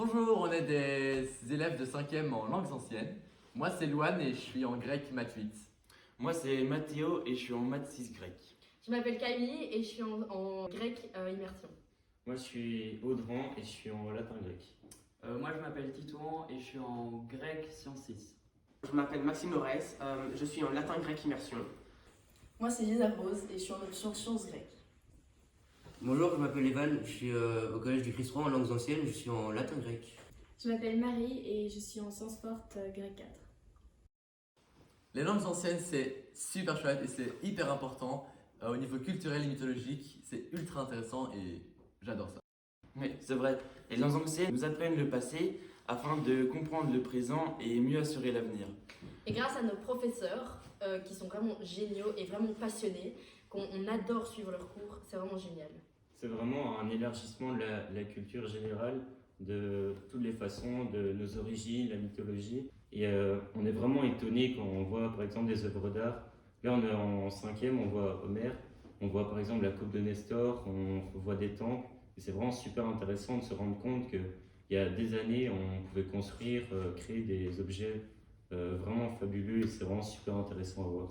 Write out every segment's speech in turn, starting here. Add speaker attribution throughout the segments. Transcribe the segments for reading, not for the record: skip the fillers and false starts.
Speaker 1: Bonjour, on est des élèves de 5e en langues anciennes. Moi, c'est Louane et je suis en grec maths 8.
Speaker 2: Moi, c'est Mathéo et je suis en maths 6 grec.
Speaker 3: Je m'appelle Camille et je suis en grec immersion.
Speaker 4: Moi, je suis Audran et je suis en latin grec.
Speaker 5: Moi, je m'appelle Titouan et je suis en grec sciences 6.
Speaker 6: Je m'appelle Maxime Lorès, je suis en latin grec immersion.
Speaker 7: Moi, c'est Lisa Rose et je suis en option sciences grecques.
Speaker 8: Bonjour, je m'appelle Evan, je suis au collège du Christ-Roi en langues anciennes, je suis en latin grec.
Speaker 9: Je m'appelle Marie et je suis en sciences fortes grec 4.
Speaker 1: Les langues anciennes, c'est super chouette et c'est hyper important. Au niveau culturel et mythologique, c'est ultra intéressant et j'adore ça.
Speaker 2: Oui, c'est vrai. Les langues anciennes nous apprennent le passé afin de comprendre le présent et mieux assurer l'avenir.
Speaker 3: Et grâce à nos professeurs qui sont vraiment géniaux et vraiment passionnés, qu'on adore suivre leurs cours, c'est vraiment génial.
Speaker 4: C'est vraiment un élargissement de la culture générale, de toutes les façons, de nos origines, la mythologie. Et on est vraiment étonné quand on voit par exemple des œuvres d'art. Là, on est en 5e, on voit Homère, on voit par exemple la coupe de Nestor, on voit des temples. Et c'est vraiment super intéressant de se rendre compte qu'il y a des années, on pouvait construire, créer des objets vraiment fabuleux et c'est vraiment super intéressant à voir.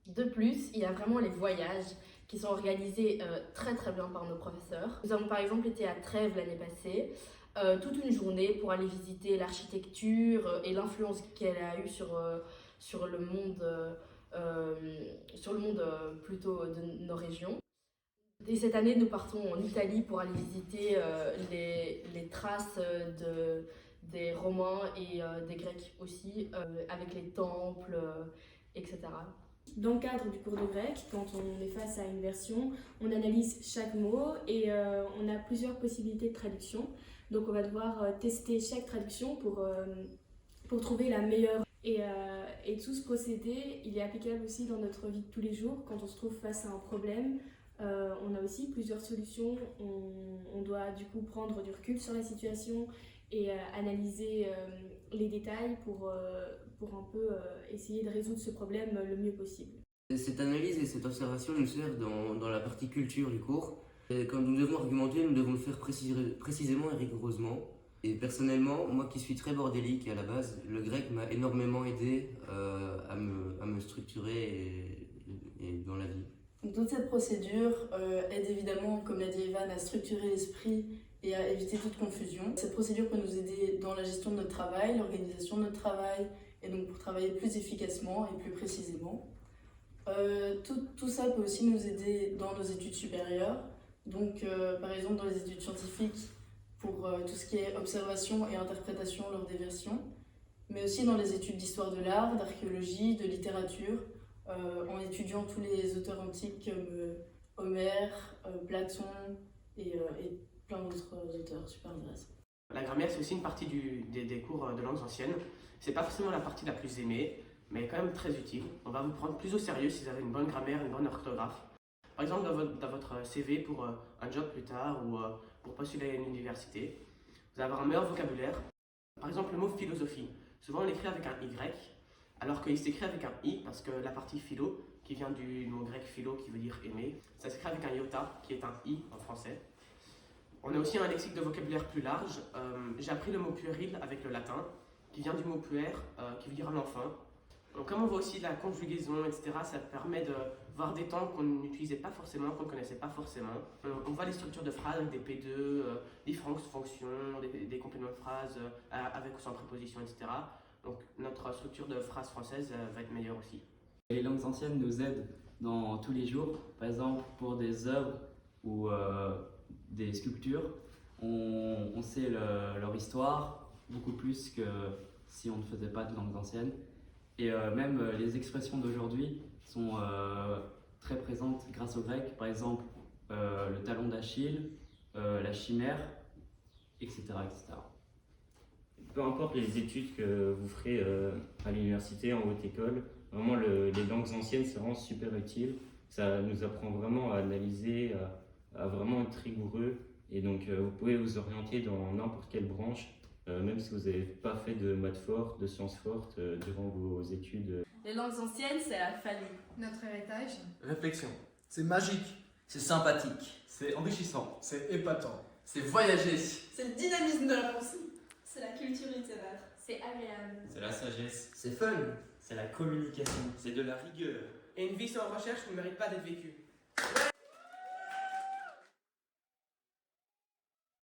Speaker 3: De plus, il y a vraiment les voyages qui sont organisés très très bien par nos professeurs. Nous avons par exemple été à Trèves l'année passée, toute une journée pour aller visiter l'architecture et l'influence qu'elle a eue sur le monde plutôt de nos régions. Et cette année, nous partons en Italie pour aller visiter les traces des Romains et des Grecs aussi, avec les temples, etc.
Speaker 9: Dans le cadre du cours de grec, quand on est face à une version, on analyse chaque mot et on a plusieurs possibilités de traduction. Donc on va devoir tester chaque traduction pour trouver la meilleure. Et tout ce procédé, il est applicable aussi dans notre vie de tous les jours. Quand on se trouve face à un problème, on a aussi plusieurs solutions. On doit du coup prendre du recul sur la situation et analyser les détails pour un peu essayer de résoudre ce problème le mieux possible.
Speaker 8: Cette analyse et cette observation nous servent dans la partie culture du cours. Et quand nous devons argumenter, nous devons le faire précisément et rigoureusement. Et personnellement, moi qui suis très bordélique à la base, le grec m'a énormément aidé à me structurer et dans la vie.
Speaker 7: Donc, toute cette procédure aide évidemment, comme l'a dit Evan, à structurer l'esprit et à éviter toute confusion. Cette procédure peut nous aider dans la gestion de notre travail, l'organisation de notre travail, et donc pour travailler plus efficacement et plus précisément. Tout ça peut aussi nous aider dans nos études supérieures. Donc par exemple dans les études scientifiques pour tout ce qui est observation et interprétation lors des versions, mais aussi dans les études d'histoire de l'art, d'archéologie, de littérature, en étudiant tous les auteurs antiques comme Homère, Platon et plein d'autres auteurs super intéressants.
Speaker 6: La grammaire, c'est aussi une partie des cours de langues anciennes. C'est pas forcément la partie la plus aimée, mais quand même très utile. On va vous prendre plus au sérieux si vous avez une bonne grammaire, une bonne orthographe. Par exemple, dans votre CV pour un job plus tard ou pour postuler à une université, vous allez avoir un meilleur vocabulaire. Par exemple, le mot philosophie. Souvent, on l'écrit avec un Y, alors qu'il s'écrit avec un I, parce que la partie philo, qui vient du mot grec philo, qui veut dire aimer, ça s'écrit avec un iota, qui est un I en français. On a aussi un lexique de vocabulaire plus large. J'ai appris le mot puéril avec le latin, qui vient du mot puer, qui veut dire l'enfant. Donc, comme on voit aussi la conjugaison, etc., ça permet de voir des temps qu'on n'utilisait pas forcément, qu'on ne connaissait pas forcément. On voit les structures de phrases avec des P2, différentes fonctions, des compléments de phrases avec ou sans préposition, etc. Donc notre structure de phrase française va être meilleure aussi.
Speaker 5: Les langues anciennes nous aident dans tous les jours. Par exemple, pour des œuvres ou des sculptures, on sait leur histoire beaucoup plus que si on ne faisait pas de langues anciennes. Et même les expressions d'aujourd'hui sont très présentes grâce au grec. Par exemple, le talon d'Achille, la chimère, etc., etc.
Speaker 4: Peu importe les études que vous ferez à l'université, en haute école, vraiment les langues anciennes, c'est vraiment super utile. Ça nous apprend vraiment à analyser, à vraiment être rigoureux. Et donc, vous pouvez vous orienter dans n'importe quelle branche, même si vous n'avez pas fait de maths fortes, de sciences fortes durant vos études.
Speaker 3: Les langues anciennes, c'est la famille.
Speaker 10: Notre héritage.
Speaker 11: Réflexion. C'est magique.
Speaker 10: C'est sympathique.
Speaker 11: C'est enrichissant.
Speaker 12: C'est épatant.
Speaker 1: C'est voyager.
Speaker 7: C'est le dynamisme de la pensée.
Speaker 9: C'est la culture littéraire. C'est agréable.
Speaker 4: C'est la sagesse.
Speaker 8: C'est fun.
Speaker 10: C'est la communication.
Speaker 2: C'est de la rigueur.
Speaker 6: Et une vie sans recherche ne mérite pas d'être vécue.